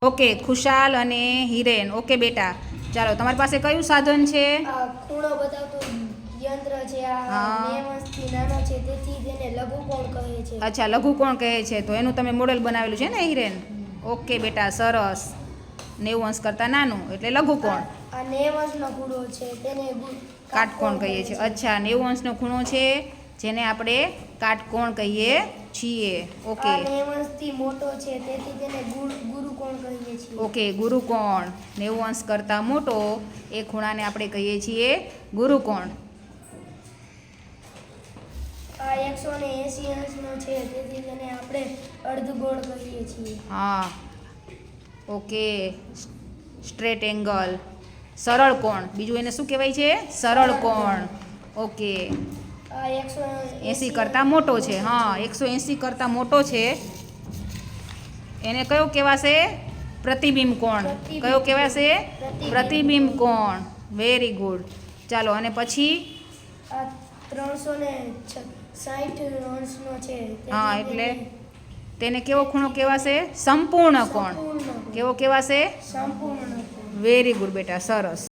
Okay, ખુશાલ અને Hiren. Okay બેટા, ચાલો તમારી પાસે કયું સાધન છે? ખૂણો બતાવતું યંત્ર છે. આ નેવસથી નાનો છે, તેથી તેને લઘુકોણ કહે છે. અચ્છા, લઘુકોણ કહે છે. તો એનું તમે મોડેલ બનાવેલું છે ને હિરેન? ઓકે બેટા, સરસ. 90 અંશ કરતાં નાનું એટલે લઘુકોણ. આ 90 અંશનો ખૂણો છે, તેને કાટકોણ કહીએ છીએ. અચ્છા, 90 અંશનો ખૂણો છે જેને આપણે કાટકોણ કહીએ છીએ. ઓકે. આ 90 અંશથી મોટો છે, તેથી તેને ગુરુકોણ કહીએ છીએ. ઓકે, ગુરુકોણ. 90 અંશ કરતાં મોટો એ ખૂણાને આપણે કહીએ છીએ ગુરુકોણ. આ 180 અંશનો છે, તેથી તેને આપણે અર્ધગોળ કહીએ છીએ. હા. Okay, straight angle. સરળ કોણ. બીજું એને શું કહેવાય છે? સરળ કોણ. ઓકે. આ 80 કરતાં મોટો છે. હા, 180 કરતાં મોટો છે એને કયો કહેવાશે? પ્રતિબિંબ કોણ. કયો કહેવાશે? પ્રતિબિંબ કોણ. Very good. ચાલો, અને પછી આ 360 અંશનો છે. હા, એટલે તેને કેવો ખૂણો કહેવાશે? સંપૂર્ણ કોણ. કેવો કહેવાશે? સંપૂર્ણ. વેરી ગુડ બેટા, સરસ.